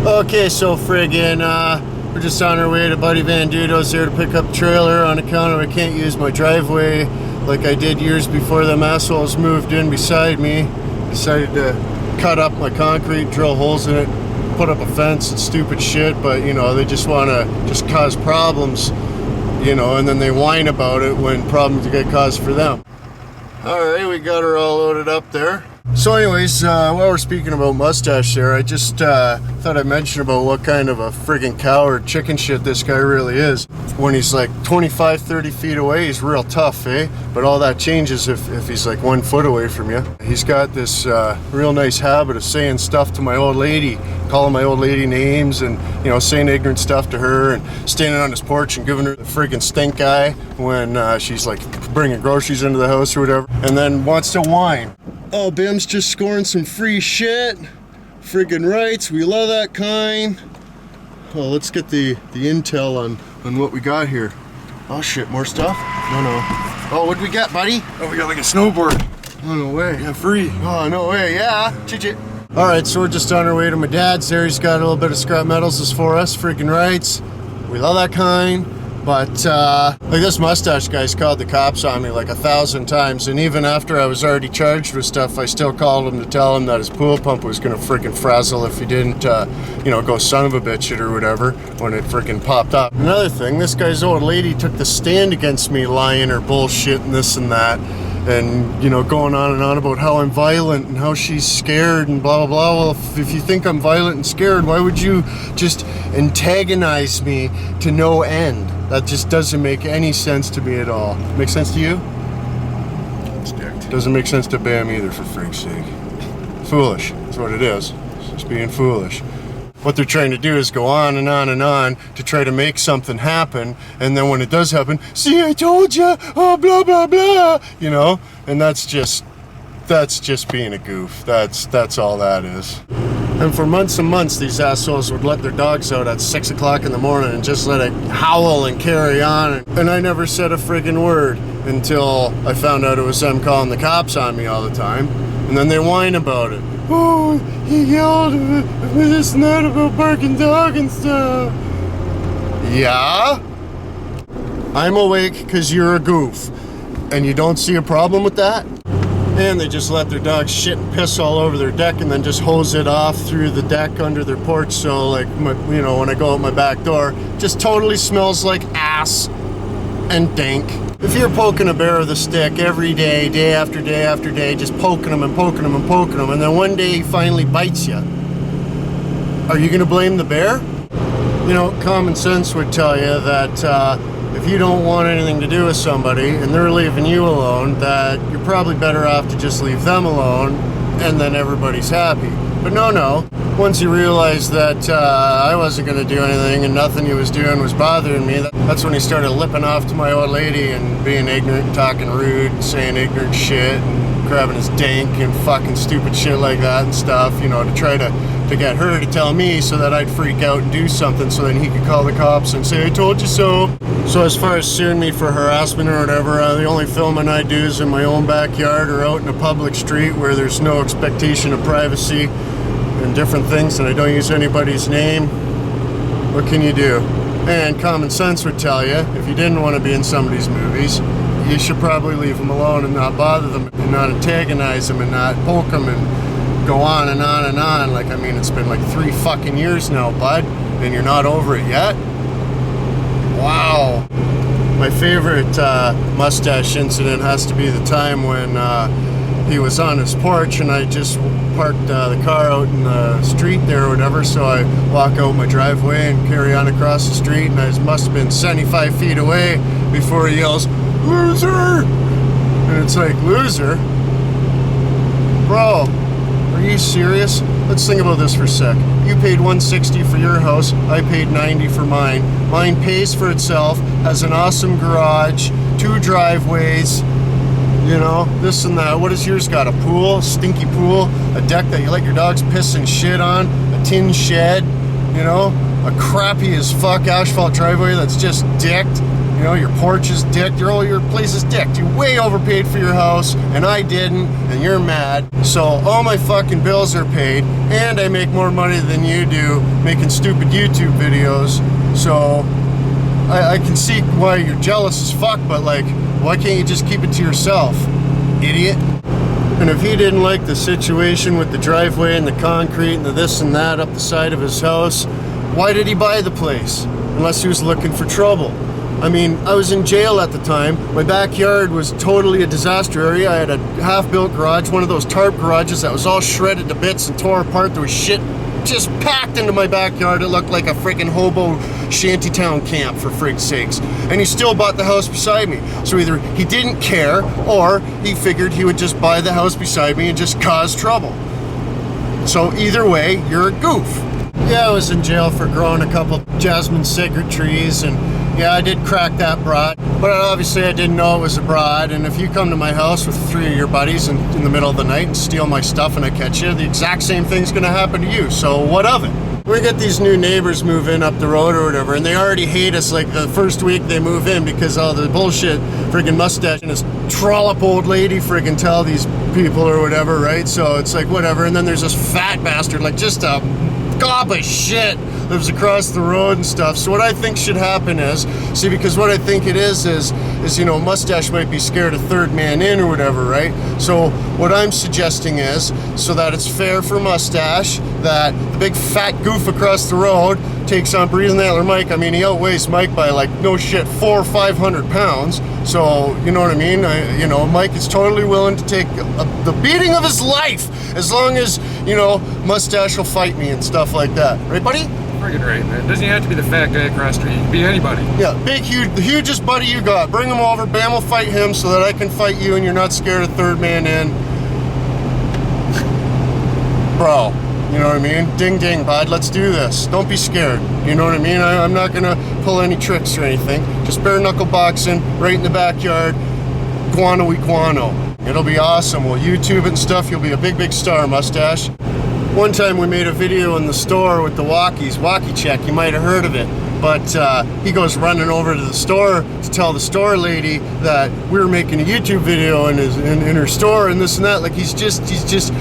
Okay, so friggin', we're just on our way to Buddy Van Dudo's here to pick up the trailer on account of I can't use my driveway like I did years before them assholes moved in beside me. Decided to cut up my concrete, drill holes in it, put up a fence and stupid shit, but you know, they just want to just cause problems, you know, and then they whine about it when problems get caused for them. Alright, we got her all loaded up there. So anyways, while we're speaking about mustache there, I just thought I'd mention about what kind of a friggin' coward chicken shit this guy really is. When he's like 25, 30 feet away, he's real tough, eh? But all that changes if he's like 1 foot away from you. He's got this real nice habit of saying stuff to my old lady, calling my old lady names and, you know, saying ignorant stuff to her and standing on his porch and giving her the friggin' stink eye when she's like bringing groceries into the house or whatever, and then wants to whine. Oh, Bim's just scoring some free shit. Friggin' rights, we love that kind. Oh, let's get the intel on what we got here. Oh shit, more stuff? No. Oh, what'd we get, buddy? Oh, we got like a snowboard. Oh, no way. Yeah, free. Oh, no way, yeah. Chit. Alright, so we're just on our way to my dad's there. He's got a little bit of scrap metals for us, friggin' rights. We love that kind. But, like this mustache guy's called the cops on me like 1,000 times, and even after I was already charged with stuff, I still called him to tell him that his pool pump was gonna frickin' frazzle if he didn't, you know, go son of a bitch it or whatever when it frickin' popped up. Another thing, this guy's old lady took the stand against me lying or bullshit and this and that, and, you know, going on and on about how I'm violent and how she's scared and blah, blah, blah. Well, if you think I'm violent and scared, why would you just antagonize me to no end? That just doesn't make any sense to me at all. Make sense to you? Doesn't make sense to Bam either, for freak's sake. Foolish, that's what it is. It's just being foolish. What they're trying to do is go on and on and on to try to make something happen, and then when it does happen, see, I told you, oh, blah, blah, blah, you know? And that's just being a goof. That's all that is. And for months and months, these assholes would let their dogs out at 6 o'clock in the morning and just let it howl and carry on. And I never said a friggin' word until I found out it was them calling the cops on me all the time. And then they whine about it. Oh, he yelled at me this and that about barking dog and stuff. Yeah? I'm awake because you're a goof. And you don't see a problem with that? And they just let their dogs shit and piss all over their deck and then just hose it off through the deck under their porch. So like, you know, when I go out my back door, just totally smells like ass and dank. If you're poking a bear with a stick every day, day after day after day, just poking them and poking them and poking them, and then one day he finally bites you, are you gonna blame the bear? You know, common sense would tell you that if you don't want anything to do with somebody and they're leaving you alone, that you're probably better off to just leave them alone and then everybody's happy. But no. Once he realized that I wasn't going to do anything and nothing he was doing was bothering me, that's when he started lipping off to my old lady and being ignorant, talking rude, and saying ignorant shit, and grabbing his dank and fucking stupid shit like that and stuff, you know, to try to get her to tell me so that I'd freak out and do something so then he could call the cops and say, I told you so. So as far as suing me for harassment or whatever, the only filming I do is in my own backyard or out in a public street where there's no expectation of privacy and different things, and I don't use anybody's name. What can you do? And common sense would tell you, if you didn't want to be in somebody's movies, you should probably leave them alone and not bother them and not antagonize them and not poke them and go on and on and on. Like, I mean, it's been like 3 fucking years now, bud, and you're not over it yet? Wow. My favorite mustache incident has to be the time when he was on his porch and I just parked the car out in the street there or whatever, so I walk out my driveway and carry on across the street, and I must have been 75 feet away before he yells, "Loser!" And it's like, loser? Bro, are you serious? Let's think about this for a sec. You paid $160 for your house, I paid $90 for mine. Mine pays for itself, has an awesome garage, 2 driveways, you know, this and that. What has yours got? A pool, a stinky pool, a deck that you let your dogs piss and shit on, a tin shed, you know, a crappy as fuck asphalt driveway that's just dicked, you You know, your porch is dicked, your place is dicked. You way overpaid for your house, and I didn't, and you're mad. So all my fucking bills are paid, and I make more money than you do making stupid YouTube videos. So I can see why you're jealous as fuck, but like, why can't you just keep it to yourself, idiot? And if he didn't like the situation with the driveway and the concrete and the this and that up the side of his house, why did he buy the place? Unless he was looking for trouble. I mean, I was in jail at the time. My backyard was totally a disaster area. I had a half-built garage, one of those tarp garages that was all shredded to bits and tore apart. There was shit just packed into my backyard. It looked like a freaking hobo shantytown camp, for frig's sakes. And he still bought the house beside me. So either he didn't care, or he figured he would just buy the house beside me and just cause trouble. So either way, you're a goof. Yeah, I was in jail for growing a couple jasmine cigarette trees, and yeah, I did crack that broad, but obviously I didn't know it was a broad. And if you come to my house with 3 of your buddies in the middle of the night and steal my stuff and I catch you, the exact same thing's gonna happen to you, so what of it? We get these new neighbors move in up the road or whatever, and they already hate us like the first week they move in because all the bullshit friggin' mustache and this trollop old lady friggin' tell these people or whatever, right? So it's like, whatever, and then there's this fat bastard, like just a gob of shit, lives across the road and stuff. So what I think should happen is, see, because what I think it is, you know, Mustache might be scared of third man in or whatever, right? So what I'm suggesting is, so that it's fair for Mustache, that the big fat goof across the road takes on Breathing Antler Mike. I mean, he outweighs Mike by like, no shit, 400 or 500 pounds. So, you know what I mean? You know, Mike is totally willing to take the beating of his life, as long as, you know, Mustache will fight me and stuff like that. Right, buddy? Friggin' right, man. Doesn't have to be the fat guy across the street. It can be anybody. Yeah, big, huge, the hugest buddy you got. Bring him over, Bam will fight him so that I can fight you and you're not scared of third man in. Bro, you know what I mean? Ding, ding, bud, let's do this. Don't be scared. You know what I mean? I'm not gonna pull any tricks or anything. Just bare knuckle boxing right in the backyard. Guano-y guano. It'll be awesome. We'll YouTube it and stuff. You'll be a big, big star, Mustache. One time we made a video in the store with the Walkie Check. You might have heard of it. But he goes running over to the store to tell the store lady that we were making a YouTube video in her store and this and that. Like he's just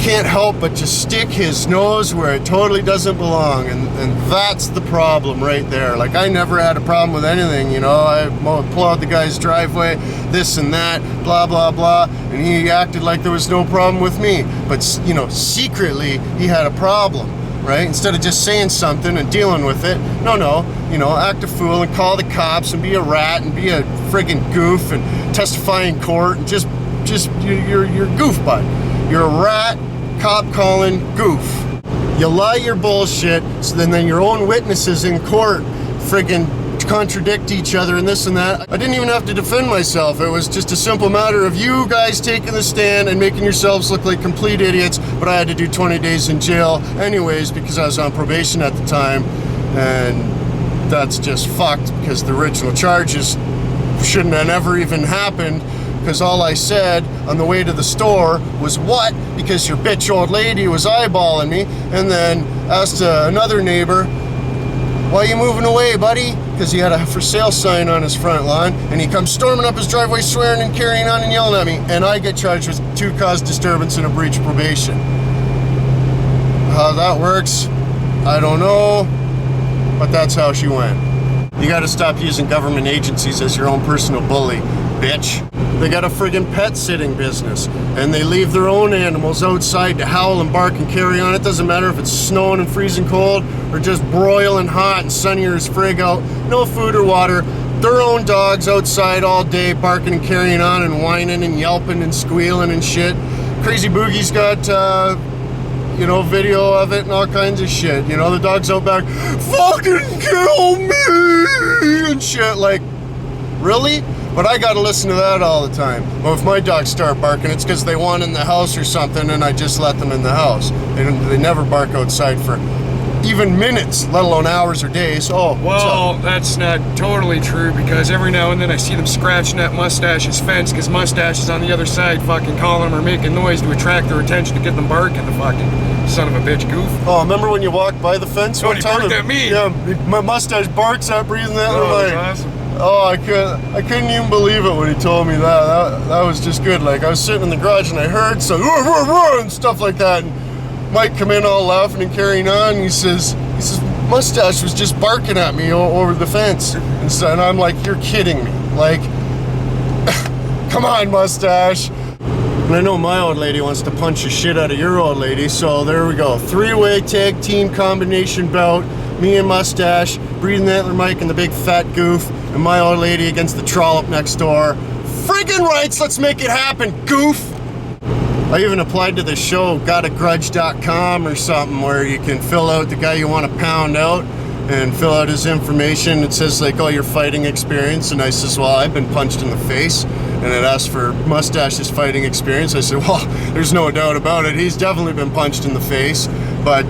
can't help but just stick his nose where it totally doesn't belong, and that's the problem right there. Like, I never had a problem with anything, you know. I pull out the guy's driveway, this and that, blah blah blah, and he acted like there was no problem with me, but you know, secretly he had a problem, right? Instead of just saying something and dealing with it, no, you know, act a fool and call the cops and be a rat and be a friggin' goof and testify in court and just you're goof bud. You're a rat, cop calling goof. You lie your bullshit, so then your own witnesses in court friggin' contradict each other and this and that. I didn't even have to defend myself. It was just a simple matter of you guys taking the stand and making yourselves look like complete idiots, but I had to do 20 days in jail anyways because I was on probation at the time, and that's just fucked because the original charges shouldn't have ever even happened. Because all I said on the way to the store was what? Because your bitch old lady was eyeballing me, and then asked another neighbor, why are you moving away, buddy? Because he had a for sale sign on his front lawn, and he comes storming up his driveway swearing and carrying on and yelling at me, and I get charged with 2 cause disturbance and a breach of probation. How that works, I don't know, but that's how she went. You gotta stop using government agencies as your own personal bully, bitch. They got a friggin' pet sitting business, and they leave their own animals outside to howl and bark and carry on. It doesn't matter if it's snowing and freezing cold or just broiling hot and sunny as frig out. No food or water. Their own dogs outside all day barking and carrying on and whining and yelping and squealing and shit. Crazy Boogie's got, you know, video of it and all kinds of shit. You know, the dog's out back, fucking kill me and shit. Like, really? But I gotta listen to that all the time. Well, if my dogs start barking, it's because they want in the house or something, and I just let them in the house. They never bark outside for even minutes, let alone hours or days. Oh, well, that's not totally true, because every now and then I see them scratching at Mustache's fence, because Mustache is on the other side fucking calling them or making noise to attract their attention to get them barking, the fucking son of a bitch goof. Oh, remember when you walked by the fence one time? He barked at me. Yeah, my Mustache barks at Breathing Antler Mike. That's awesome. Oh, I couldn't even believe it when he told me that. That was just good. Like, I was sitting in the garage and I heard some and stuff like that. And Mike come in all laughing and carrying on. And he says, Mustache was just barking at me over the fence. And I'm like, you're kidding me. Like, come on, Mustache. And I know my old lady wants to punch the shit out of your old lady. So there we go. 3-way tag team combination bout. Me and Mustache, Breathing Antler Mike and the big fat goof, and my old lady against the trollop next door. Friggin' rights, let's make it happen, goof! I even applied to the show, gotagrudge.com or something, where you can fill out the guy you want to pound out and fill out his information. It says like, oh, your fighting experience, and I says, well, I've been punched in the face. And it asked for Mustache's fighting experience. I said, well, there's no doubt about it. He's definitely been punched in the face, but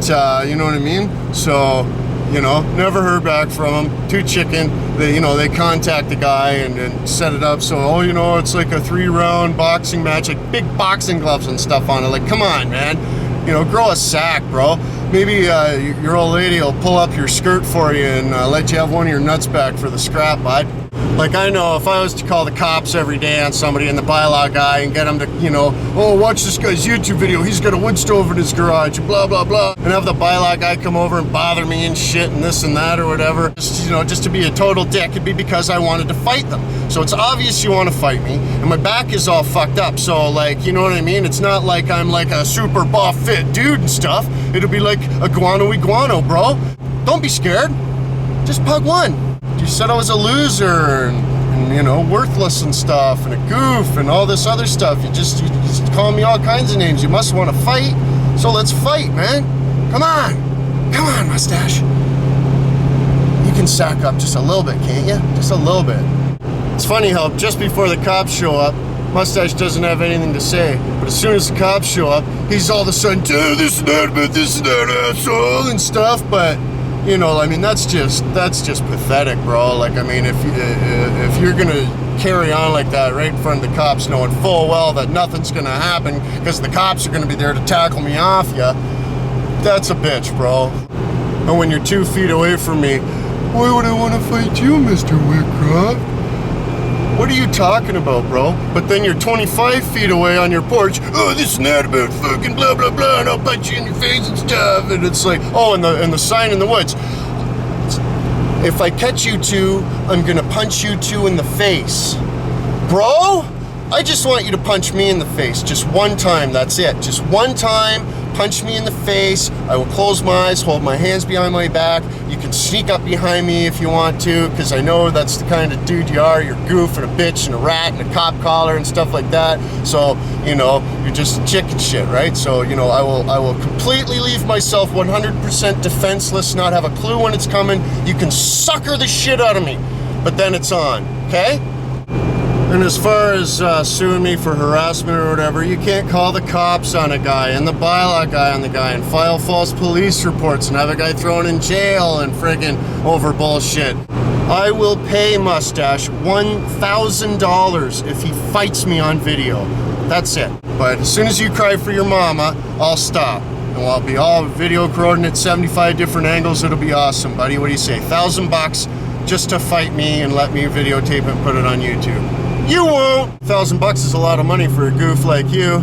you know what I mean? So, you know, never heard back from him. Too chicken. They contact the guy and set it up. So, oh, you know, it's like a 3-round boxing match, like big boxing gloves and stuff on it. Like, come on, man. You know, grow a sack, bro. Maybe your old lady will pull up your skirt for you and let you have one of your nuts back for the scrap, bud. Like, I know if I was to call the cops every day on somebody in the bylaw guy and get them to, you know, oh, watch this guy's YouTube video, he's got a wood stove in his garage, blah, blah, blah, and have the bylaw guy come over and bother me and shit and this and that or whatever, just to be a total dick, it'd be because I wanted to fight them. So it's obvious you want to fight me, and my back is all fucked up, so, like, you know what I mean? It's not like I'm like a super buff fit dude and stuff. It'll be like a guano, bro. Don't be scared. Just pug one. You said I was a loser and you know, worthless and stuff and a goof and all this other stuff. You just call me all kinds of names. You must want to fight. So let's fight, man. Come on, Mustache. You can sack up just a little bit, can't you? Just a little bit. It's funny how just before the cops show up, Mustache doesn't have anything to say, but as soon as the cops show up, he's all of a sudden, this and that asshole and stuff. But you know, I mean, that's just pathetic, bro. Like, I mean, if you're gonna carry on like that right in front of the cops, knowing full well that nothing's gonna happen because the cops are gonna be there to tackle me off ya, that's a bitch, bro. And when you're 2 feet away from me, why would I want to fight you, Mr. Whitcroft? What are you talking about, bro? But then you're 25 feet away on your porch. Oh, this and that about fucking blah, blah, blah, and I'll punch you in your face and stuff. And it's like, oh, and the sign in the woods. If I catch you two, I'm gonna punch you two in the face. Bro, I just want you to punch me in the face. Just one time, that's it. Just one time, punch me in the face. I will close my eyes, hold my hands behind my back. You can sneak up behind me if you want to, because I know that's the kind of dude you are. You're a goof and a bitch and a rat and a cop collar and stuff like that. So, you know, you're just chicken shit, right? So, you know, I will completely leave myself 100% defenseless, not have a clue when it's coming. You can sucker the shit out of me, but then it's on, okay? And as far as suing me for harassment or whatever, you can't call the cops on a guy and the bylaw guy on the guy and file false police reports and have a guy thrown in jail and friggin' over bullshit. I will pay Mustache $1,000 if he fights me on video. That's it. But as soon as you cry for your mama, I'll stop. And I'll be all video recording at 75 different angles. It'll be awesome, buddy. What do you say? $1,000 just to fight me and let me videotape it and put it on YouTube. You won't! $1,000 is a lot of money for a goof like you.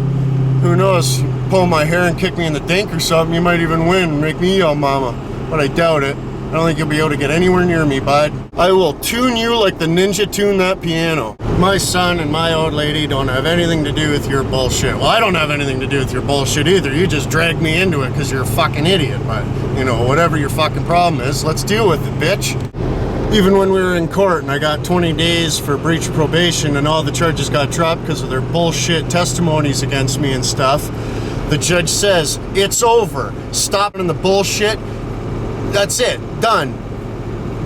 Who knows? Pull my hair and kick me in the dink or something, you might even win and make me yell mama. But I doubt it. I don't think you'll be able to get anywhere near me, bud. I will tune you like the ninja tuned that piano. My son and my old lady don't have anything to do with your bullshit. Well, I don't have anything to do with your bullshit either. You just dragged me into it because you're a fucking idiot. But, you know, whatever your fucking problem is, let's deal with it, bitch. Even when we were in court and I got 20 days for breach of probation and all the charges got dropped because of their bullshit testimonies against me and stuff, the judge says, it's over. Stop the bullshit. That's it. Done.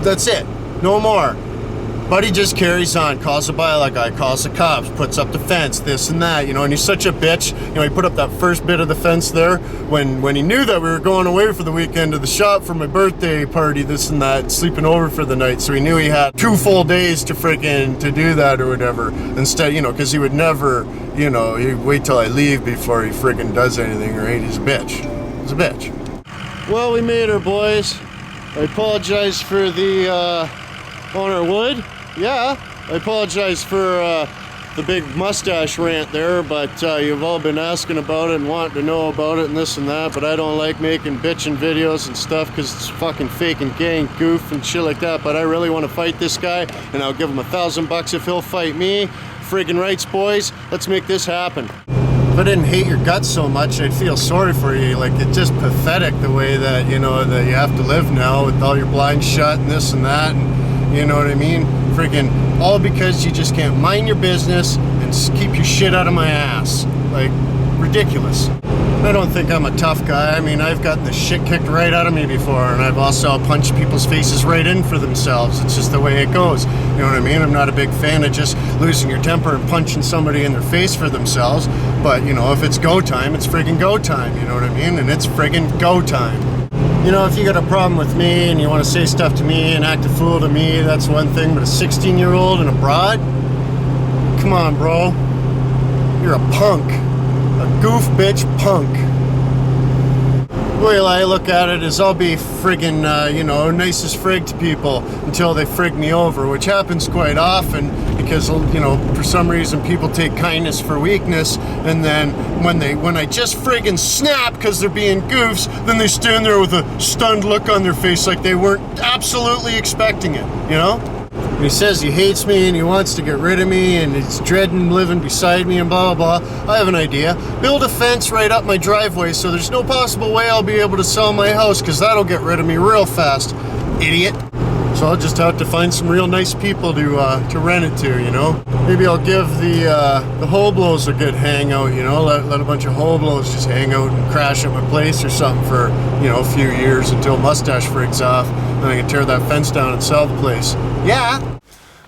That's it. No more. Buddy just carries on, calls the bylaw guy, calls the cops, puts up the fence, this and that, you know, and he's such a bitch. You know, he put up that first bit of the fence there when he knew that we were going away for the weekend to the shop for my birthday party, this and that, sleeping over for the night. So he knew he had 2 full days to do that or whatever. Instead, you know, because he would never, you know, he'd wait till I leave before he friggin' does anything, right? He's a bitch. He's a bitch. Well, we made her, boys. I apologize for the on our wood. Yeah, I apologize for the big mustache rant there, but you've all been asking about it and wanting to know about it and this and that, but I don't like making bitching videos and stuff because it's fucking fake and gay and goof and shit like that, but I really want to fight this guy, and I'll give him $1,000 if he'll fight me. Friggin' rights, boys. Let's make this happen. If I didn't hate your guts so much, I'd feel sorry for you. Like, it's just pathetic the way that, you know, that you have to live now with all your blinds shut and this and that, and you know what I mean? Friggin' all because you just can't mind your business and keep your shit out of my ass. Like, ridiculous. I don't think I'm a tough guy. I mean, I've gotten the shit kicked right out of me before, and I've also punched people's faces right in for themselves. It's just the way it goes. You know what I mean? I'm not a big fan of just losing your temper and punching somebody in their face for themselves. But, you know, if it's go time, it's friggin' go time. You know what I mean? And it's friggin' go time. You know, if you got a problem with me and you want to say stuff to me and act a fool to me, that's one thing. But a 16-year-old and a broad? Come on, bro. You're a punk. A goof bitch punk. The way I look at it is I'll be friggin', you know, nice as frig to people until they frig me over, which happens quite often because, you know, for some reason people take kindness for weakness, and then when I just friggin' snap because they're being goofs, then they stand there with a stunned look on their face like they weren't absolutely expecting it, you know? And he says he hates me and he wants to get rid of me and he's dreading living beside me and blah, blah, blah. I have an idea. Build a fence right up my driveway so there's no possible way I'll be able to sell my house because that'll get rid of me real fast, idiot. So I'll just have to find some real nice people to rent it to, you know? Maybe I'll give the hoblos a good hangout, you know? Let a bunch of hoblos just hang out and crash at my place or something for, you know, a few years until Mustache frigs off. Then I can tear that fence down and sell the place. Yeah!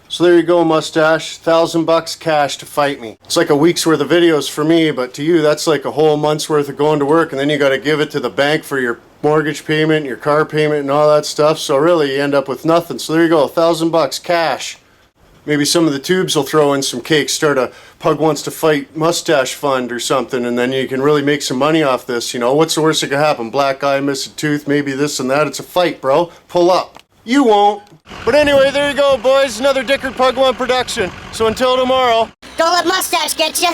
So there you go, Mustache. $1,000 cash to fight me. It's like a week's worth of videos for me, but to you, that's like a whole month's worth of going to work, and then you gotta give it to the bank for your mortgage payment, your car payment, and all that stuff. So really, you end up with nothing. So there you go, $1,000 cash. Maybe some of the tubes will throw in some cakes, start a Pug Wants to Fight mustache fund or something, and then you can really make some money off this, you know? What's the worst that could happen? Black eye, miss a tooth, maybe this and that. It's a fight, bro. Pull up. You won't. But anyway, there you go, boys. Another Dickard Pug One production. So until tomorrow. Don't let Mustache get you.